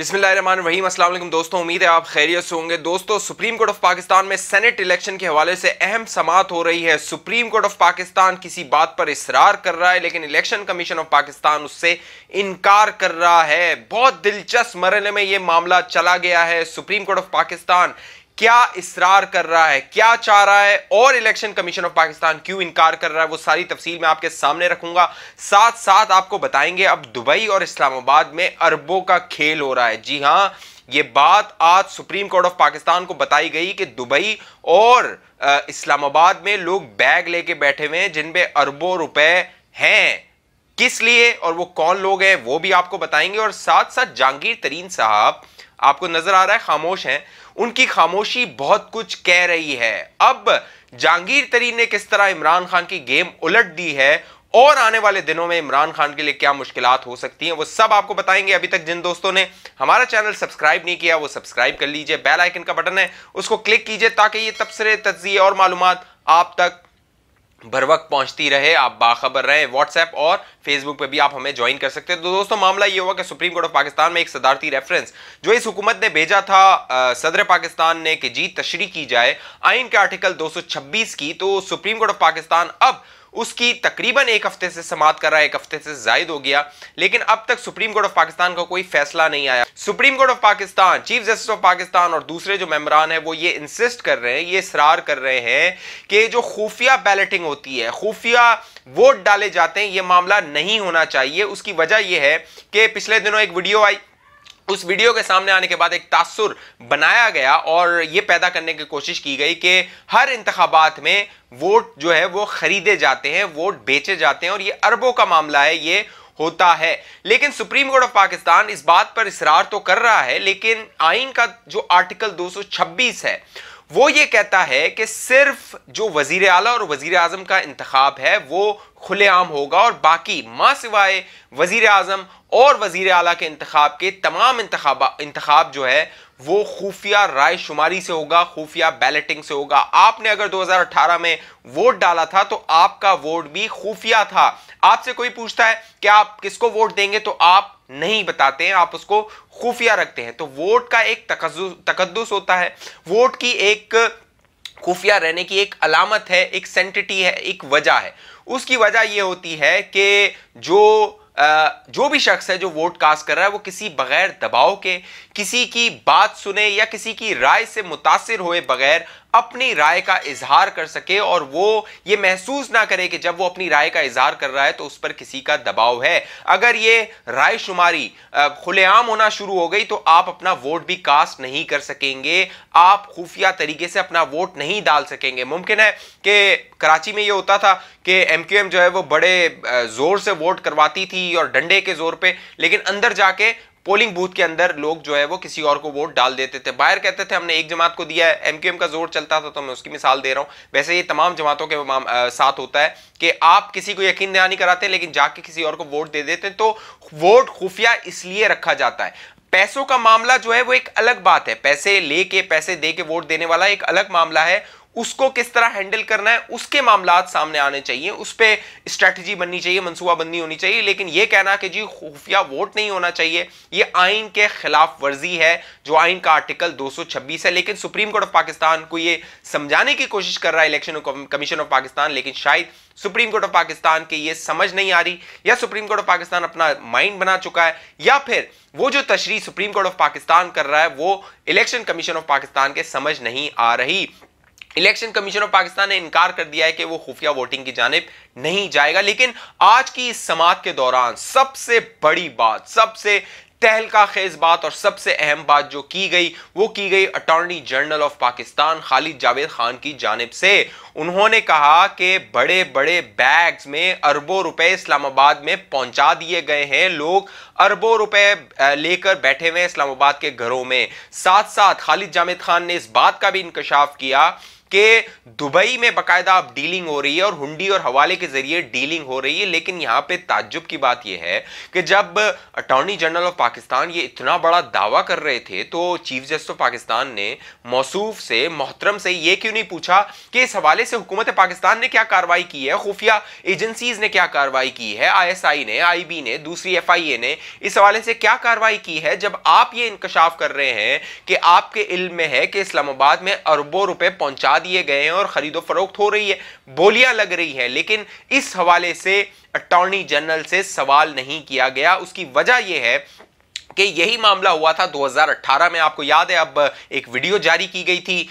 बिस्मिल्लाहिर्रहमानिर्रहीम। अस्सलाम वालेकुम दोस्तों, उम्मीद है आप खैरियत से होंगे। दोस्तों, सुप्रीम कोर्ट ऑफ पाकिस्तान में सेनेट इलेक्शन के हवाले से अहम समाअत हो रही है। सुप्रीम कोर्ट ऑफ पाकिस्तान किसी बात पर इसरार कर रहा है, लेकिन इलेक्शन कमीशन ऑफ पाकिस्तान उससे इनकार कर रहा है। बहुत दिलचस्प मरहले में यह मामला चला गया है। सुप्रीम कोर्ट ऑफ पाकिस्तान क्या इसरार कर रहा है, क्या चाह रहा है और इलेक्शन कमीशन ऑफ पाकिस्तान क्यों इनकार कर रहा है, वो सारी तफसील मैं आपके सामने रखूंगा। साथ साथ आपको बताएंगे अब दुबई और इस्लामाबाद में अरबों का खेल हो रहा है। जी हां, ये बात आज सुप्रीम कोर्ट ऑफ पाकिस्तान को बताई गई कि दुबई और इस्लामाबाद में लोग बैग लेके बैठे हुए हैं जिन पे अरबों रुपए हैं। किस लिए और वो कौन लोग हैं वो भी आपको बताएंगे। और साथ साथ जहांगीर तरीन साहब, आपको नजर आ रहा है खामोश हैं, उनकी खामोशी बहुत कुछ कह रही है। अब जहांगीर तरीन ने किस तरह इमरान खान की गेम उलट दी है और आने वाले दिनों में इमरान खान के लिए क्या मुश्किलात हो सकती हैं, वो सब आपको बताएंगे। अभी तक जिन दोस्तों ने हमारा चैनल सब्सक्राइब नहीं किया वो सब्सक्राइब कर लीजिए। बेल आइकन का बटन है उसको क्लिक कीजिए ताकि ये तबसरे, तज्जिए और मालूमात आप तक बर वक्त पहुंचती रहे, आप बाखबर रहे। व्हाट्सएप और फेसबुक पे भी आप हमें ज्वाइन कर सकते हैं। तो दोस्तों, मामला ये हुआ कि सुप्रीम कोर्ट ऑफ पाकिस्तान में एक सदारती रेफरेंस जो इस हुकूमत ने भेजा था सदर पाकिस्तान ने कि जी तशरीह की जाए आइन के आर्टिकल 226 की, तो सुप्रीम कोर्ट ऑफ पाकिस्तान अब उसकी तकरीबन एक हफ्ते से समाअत कर रहा है, एक हफ्ते से जायद हो गया, लेकिन अब तक सुप्रीम कोर्ट ऑफ पाकिस्तान का कोई फैसला नहीं आया। Supreme court of Pakistan, chief justice of Pakistan और दूसरे जो मेंबरान हैं वो ये इंसिस्ट कर रहे हैं, ये इसरार कर रहे हैं कि जो खुफिया बैलेटिंग होती है, खुफिया वोट डाले जाते हैं, ये मामला नहीं होना चाहिए। उसकी वजह यह है कि पिछले दिनों एक वीडियो आई, उस वीडियो के सामने आने के बाद एक तासुर बनाया गया और यह पैदा करने की कोशिश की गई कि हर इंतखाबात में वोट जो है वो खरीदे जाते हैं, वोट बेचे जाते हैं और ये अरबों का मामला है, ये होता है। लेकिन सुप्रीम कोर्ट ऑफ पाकिस्तान इस बात पर इसरार तो कर रहा है, लेकिन आइन का जो आर्टिकल 226 है वो ये कहता है कि सिर्फ जो वजीर आला और वजीर आजम का इंतखाब है वो खुलेआम होगा और बाकी मां सिवाय वजीर आजम और वजीर आला के इंतखाब के तमाम इंतखाब जो है वो खुफिया राय शुमारी से होगा, खुफिया बैलेटिंग से होगा। आपने अगर 2018 में वोट डाला था तो आपका वोट भी खुफिया था। आपसे कोई पूछता है कि आप किसको वोट देंगे तो आप नहीं बताते हैं, आप उसको खुफिया रखते हैं। तो वोट का एक तकद्दुस होता है, वोट की एक खुफिया रहने की एक अलामत है, एक सेंटिटी है, एक वजह है। उसकी वजह यह होती है कि जो भी शख्स है जो वोट कास्ट कर रहा है वो किसी बगैर दबाव के, किसी की बात सुने या किसी की राय से मुतासिर हुए बगैर अपनी राय का इजहार कर सके और वो ये महसूस ना करे कि जब वो अपनी राय का इजहार कर रहा है तो उस पर किसी का दबाव है। अगर ये राय शुमारी खुलेआम होना शुरू हो गई तो आप अपना वोट भी कास्ट नहीं कर सकेंगे, आप खुफिया तरीके से अपना वोट नहीं डाल सकेंगे। मुमकिन है कि कराची में ये होता था कि एमक्यूएम जो है वो बड़े जोर से वोट करवाती थी और डंडे के जोर पे, लेकिन अंदर जाके पोलिंग बूथ के अंदर लोग जो है वो किसी और को वोट डाल देते थे। बाहर कहते थे हमने एक जमात को दिया है, एमक्यूएम का जोर चलता था, तो मैं उसकी मिसाल दे रहा हूं। वैसे ये तमाम जमातों के साथ होता है कि आप किसी को यकीन दहानी कराते हैं लेकिन जाके किसी और को वोट दे देते हैं, तो वोट खुफिया इसलिए रखा जाता है। पैसों का मामला जो है वो एक अलग बात है, पैसे लेके पैसे दे के वोट देने वाला एक अलग मामला है। उसको किस तरह हैंडल करना है उसके मामलात सामने आने चाहिए, उस पर स्ट्रैटेजी बननी चाहिए, मनसूबाबंदी होनी चाहिए। लेकिन यह कहना कि जी खुफिया वोट नहीं होना चाहिए, यह आइन के खिलाफ वर्जी है जो आइन का आर्टिकल 226 है। लेकिन सुप्रीम कोर्ट ऑफ पाकिस्तान को यह समझाने की कोशिश कर रहा है इलेक्शन कमीशन ऑफ पाकिस्तान, लेकिन शायद सुप्रीम कोर्ट ऑफ पाकिस्तान के ये समझ नहीं आ रही, या सुप्रीम कोर्ट ऑफ पाकिस्तान अपना माइंड बना चुका है, या फिर वो जो तशरीह सुप्रीम कोर्ट ऑफ पाकिस्तान कर रहा है वो इलेक्शन कमीशन ऑफ पाकिस्तान के समझ नहीं आ रही। इलेक्शन कमीशन ऑफ पाकिस्तान ने इनकार कर दिया है कि वो खुफिया वोटिंग की जानिब नहीं जाएगा। लेकिन आज की इस समाअत के दौरान सबसे बड़ी बात, सबसे तहलका खेज बात और सबसे अहम बात जो की गई वो की गई attorney general of Pakistan Khalid Javed Khan की जानिब से। उन्होंने कहा कि बड़े बड़े बैग्स में अरबों रुपए इस्लामाबाद में पहुंचा दिए गए हैं, लोग अरबों रुपए लेकर बैठे हुए इस्लामाबाद के घरों में। साथ साथ खालिद जावेद खान ने इस बात का भी इंकशाफ किया कि दुबई में बाकायदा अब डीलिंग हो रही है और हुंडी और हवाले के जरिए डीलिंग हो रही है। लेकिन यहां पे ताज्जुब की बात यह है कि जब अटॉर्नी जनरल ऑफ पाकिस्तान ये इतना बड़ा दावा कर रहे थे तो चीफ जस्टिस ऑफ पाकिस्तान ने मौसूफ से, मोहतरम से ये क्यों नहीं पूछा कि इस हवाले से हुकूमत पाकिस्तान ने क्या कार्रवाई की है, खुफिया एजेंसीज ने क्या कार्रवाई की है, ISI ने, IB ने, दूसरी FIA ने इस हवाले से क्या कार्रवाई की है, जब आप ये इंकशाफ कर रहे हैं कि आपके इल्म में है कि इस्लामाबाद में अरबों रुपए पहुंचा दिए गए हैं और खरीदो फरोख्त हो रही है, बोलियां लग रही है, लेकिन इस हवाले से अटॉर्नी जनरल से सवाल नहीं किया गया। उसकी वजह यह है कि यही मामला हुआ था 2018 में। आपको याद है, अब एक वीडियो जारी की गई थी,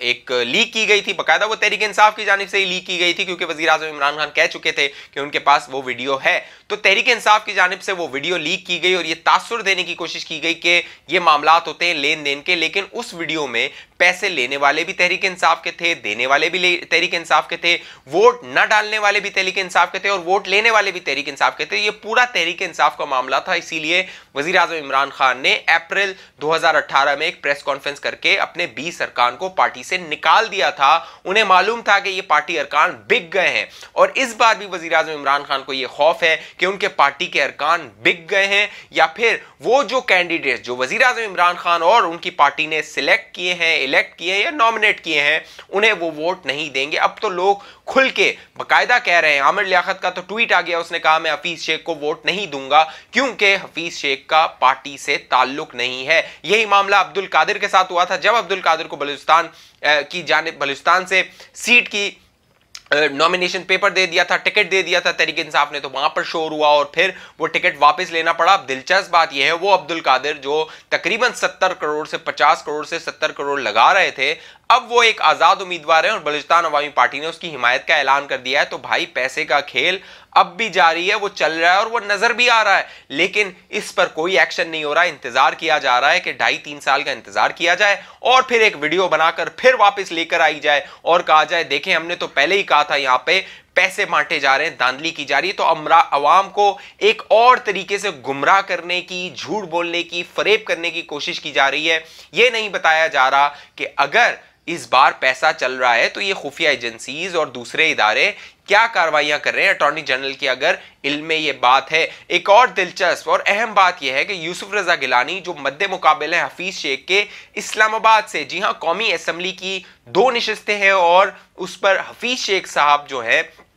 एक लीक की गई थी, बाकायदा वो तहरीक इंसाफ की जानिब से ही लीक की गई थी, क्योंकि वजीर आज़म इमरान खान कह चुके थे कि उनके पास वो वीडियो है। तो तहरीक इंसाफ की जानिब से वो वीडियो लीक की गई और ये तासुर देने की कोशिश की गई कि ये मामलात होते हैं लेन देन के, लेकिन उस वीडियो में पैसे लेने वाले भी तहरीक इंसाफ के थे, देने वाले भी तहरीक इंसाफ के थे, वोट न डालने वाले भी तहरीक इंसाफ के थे और वोट लेने वाले भी तहरीक इंसाफ के थे। ये पूरा तहरीक इंसाफ का मामला था। इसीलिए वजीर आज़म इमरान खान ने अप्रैल 2018 में एक प्रेस कॉन्फ्रेंस करके अपने 20 अरकान को पार्टी से निकाल दिया था। उन्हें मालूम था कि ये पार्टी अरकान बिक गए हैं और इस बार भी वजीर आज़म इमरान खान को यह खौफ है कि उनके पार्टी के अरकान बिक गए हैं या फिर वो जो कैंडिडेट जो वजीर आज़म इमरान खान और उनकी पार्टी ने सिलेक्ट किए हैं, इलेक्ट किए हैं या नॉमिनेट किए हैं, उन्हें वो वोट नहीं देंगे। अब तो लोग खुल के बाकायदा कह रहे हैं। आमिर लियाकत का तो ट्वीट आ गया, उसने कहा मैं हफीज शेख को वोट नहीं दूंगा क्योंकि हफीज शेख का पार्टी से ताल्लुक नहीं है। यही मामला अब्दुल कादिर के साथ हुआ था। जब अब्दुल कादिर को बलूचिस्तान से सीट की नॉमिनेशन पेपर दे दिया था, टिकट दे दिया था तहरीक इंसाफ ने, तो वहां पर शोर हुआ और फिर वो टिकट वापस लेना पड़ा। अब दिलचस्प बात यह है, वो अब्दुल कादिर जो तकरीबन 70 करोड़ से 50 करोड़ से 70 करोड़ लगा रहे थे, अब वो एक आजाद उम्मीदवार है और बलूचिस्तान अवामी पार्टी ने उसकी हिमायत का ऐलान कर दिया है। तो भाई पैसे का खेल अब भी जारी है, वो चल रहा है और वो नजर भी आ रहा है, लेकिन इस पर कोई एक्शन नहीं हो रहा है। इंतजार किया जा रहा है कि 2.5-3 साल का इंतजार किया जाए और फिर एक वीडियो बनाकर फिर वापस लेकर आई जाए और कहा जाए देखें हमने तो पहले ही कहा था यहां पे पैसे बांटे जा रहे हैं, धांधली की जा रही है। तो अवाम को एक और तरीके से गुमराह करने की, झूठ बोलने की, फरेब करने की कोशिश की जा रही है। यह नहीं बताया जा रहा कि अगर इस बार पैसा चल रहा है तो ये खुफिया एजेंसीज और दूसरे इदारे क्या कार्रवाइयां कर रहे हैं अटॉर्नी जनरल की, अगर इल्म में ये बात है। एक और दिलचस्प और अहम बात यह है कि यूसुफ रजा गिलानी जो मद्दे मुकाबले है हफीज शेख के इस्लामाबाद से, जी हां, कौमी असम्बली की 2 नशिस्तें हैं और उस पर हफीज शेख साहब जो है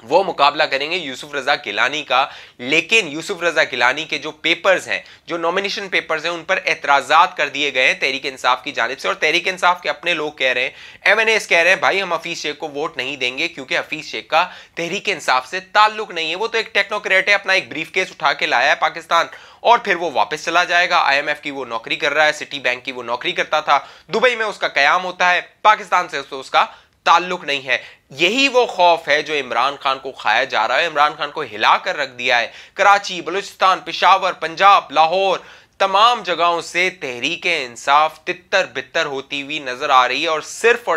वो मुकाबला करेंगे यूसुफ रजा गिलानी का। लेकिन यूसुफ रजा गिलानी के जो पेपर्स हैं, जो नॉमिनेशन पेपर्स हैं, उन पर एतराजात कर दिए गए हैं तहरीक इंसाफ की जानिब से और तहरीक इंसाफ के अपने लोग कह रहे हैं, MNAs कह रहे हैं भाई हम हफीज शेख को वोट नहीं देंगे क्योंकि हफीज शेख का तहरीक इंसाफ से ताल्लुक नहीं है। वो तो एक टेक्नोक्रेट है, अपना एक ब्रीफ केस उठा के लाया है पाकिस्तान और फिर वो वापस चला जाएगा। IMF की वो नौकरी कर रहा है, सिटी बैंक की वो नौकरी करता था, दुबई में उसका कयाम होता है, पाकिस्तान से तो उसका ताल्लुक नहीं है। यही वो खौफ है जो इमरान खान को खाया जा रहा है, इमरान खान को हिलाकर रख दिया है। कराची, बलूचिस्तान, पेशावर, पंजाब, लाहौर, तमाम जगहों से तहरीक इंसाफ तितर बितर होती हुई नजर आ रही है और सिर्फ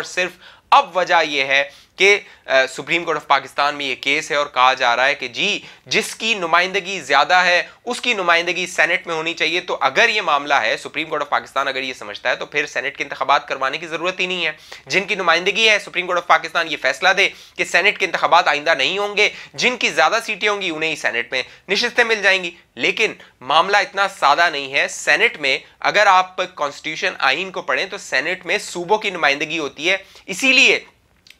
अब वजह यह है कि सुप्रीम कोर्ट ऑफ पाकिस्तान में ये केस है और कहा जा रहा है कि जी जिसकी नुमाइंदगी ज्यादा है उसकी नुमाइंदगी सेनेट में होनी चाहिए। तो अगर ये मामला है, सुप्रीम कोर्ट ऑफ पाकिस्तान अगर ये समझता है तो फिर सेनेट के इंतखाबात करवाने की जरूरत ही नहीं है। जिनकी नुमाइंदगी है, सुप्रीम कोर्ट ऑफ पाकिस्तान ये फैसला दे कि सेनेट के इंतखाबात आइंदा नहीं होंगे, जिनकी ज्यादा सीटें होंगी उन्हें ही सेनेट में निशिस्तें मिल जाएंगी। लेकिन मामला इतना सादा नहीं है। सेनेट में अगर आप कॉन्स्टिट्यूशन आइन को पढ़ें तो सेनेट में सूबों की नुमाइंदगी होती है, इसीलिए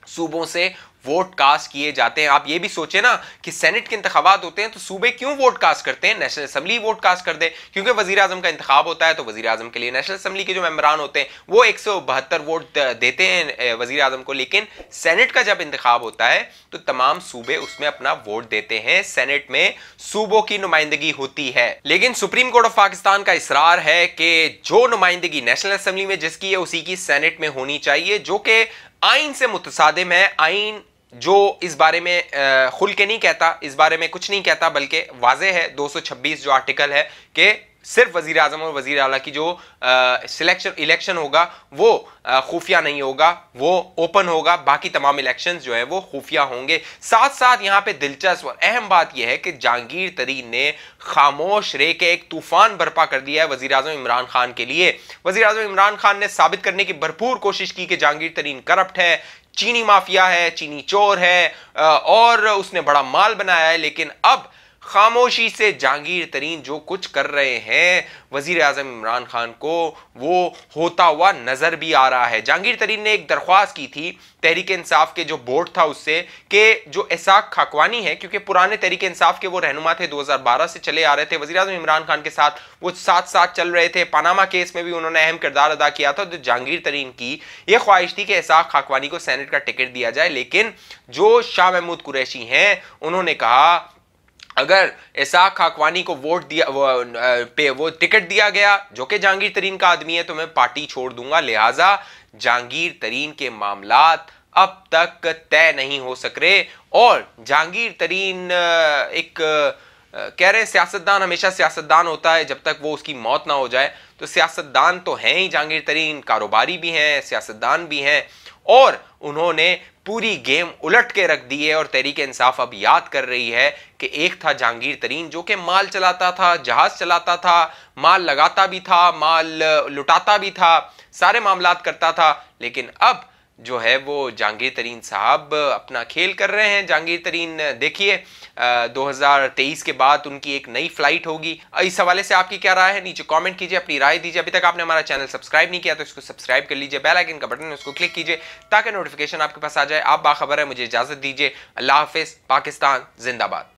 सूबों से वोट कास्ट किए जाते हैं। आप ये भी सोचे ना कि सेनेट के इंतखाबात होते हैं तो सूबे क्यों वोट कास्ट करते हैं, नेशनल असेंबली वोट कास्ट कर दे, क्योंकि वजीर आजम का इंतखाब होता है तो वजीर आजम के लिए नेशनल असेंबली के जो मेंबरान होते हैं वो 172 वोट देते हैं वजीर आजम को। लेकिन सेनेट का जब इंतखाब होता है तो तमाम सूबे उसमें अपना वोट देते हैं, सेनेट में सूबों की नुमाइंदगी होती है। लेकिन सुप्रीम कोर्ट ऑफ पाकिस्तान का इसरार है कि जो नुमाइंदगी नेशनल असेंबली में जिसकी है उसी की सेनेट में होनी चाहिए, जो कि आइन से मुतसादिम है। आइन जो इस बारे में खुल के नहीं कहता, इस बारे में कुछ नहीं कहता, बल्कि वाज़ेह है 226 जो आर्टिकल है कि सिर्फ वजीर आजम और वजीर आला की जो इलेक्शन होगा वो खुफिया नहीं होगा, वो ओपन होगा। बाकी तमाम इलेक्शंस जो है वो खुफिया होंगे। साथ साथ यहां पे दिलचस्प और अहम बात यह है कि जहांगीर तरीन ने खामोश रह के एक तूफान बर्पा कर दिया है वजीर आजम इमरान खान के लिए। वजीर आजम इमरान खान ने साबित करने की भरपूर कोशिश की कि जहांगीर तरीन करप्ट है, चीनी माफिया है, चीनी चोर है और उसने बड़ा माल बनाया है। लेकिन अब खामोशी से जहांगीर तरीन जो कुछ कर रहे हैं वजीर आजम इमरान खान को, वो होता हुआ नजर भी आ रहा है। जहांगीर तरीन ने एक दरख्वास्त की थी तहरीक इंसाफ के जो बोर्ड था उससे कि जो इसाक खाकवानी है, क्योंकि पुराने तहरीक इंसाफ के वो रहनुमा थे, 2012 से चले आ रहे थे वजीर आजम इमरान खान के साथ, वो साथ साथ चल रहे थे। पनामा केस में भी उन्होंने अहम किरदार अदा किया था। तो जहांगीर तरीन की यह ख्वाहिश थी कि इसाक खाकवानी को सेनेट का टिकट दिया जाए, लेकिन जो शाह महमूद कुरैशी हैं उन्होंने कहा अगर इसाक खाकवानी को वोट दिया वो टिकट दिया गया जो कि जहांगीर तरीन का आदमी है तो मैं पार्टी छोड़ दूंगा। लिहाजा जहांगीर तरीन के मामलात अब तक तय नहीं हो सक रहे। और जहांगीर तरीन एक कह रहे हैं सियासतदान हमेशा सियासतदान होता है जब तक वो उसकी मौत ना हो जाए। तो सियासतदान तो हैं ही जहांगीर तरीन, कारोबारी भी हैं, सियासतदान भी हैं, और उन्होंने पूरी गेम उलट के रख दी है। और तहरीक इंसाफ अब याद कर रही है कि एक था जहांगीर तरीन जो कि माल चलाता था, जहाज चलाता था, माल लगाता भी था, माल लुटाता भी था, सारे मामलात करता था, लेकिन अब जो है वो जहांगीर तरीन साहब अपना खेल कर रहे हैं। जहांगीर तरीन देखिए 2023 के बाद उनकी एक नई फ्लाइट होगी। इस हवाले से आपकी क्या राय है नीचे कमेंट कीजिए, अपनी राय दीजिए। अभी तक आपने हमारा चैनल सब्सक्राइब नहीं किया तो इसको सब्सक्राइब कर लीजिए, बेल आइकन का बटन है उसको क्लिक कीजिए ताकि नोटिफिकेशन आपके पास आ जाए। आप बाखबर है, मुझे इजाजत दीजिए। अल्लाह हाफिज, पाकिस्तान जिंदाबाद।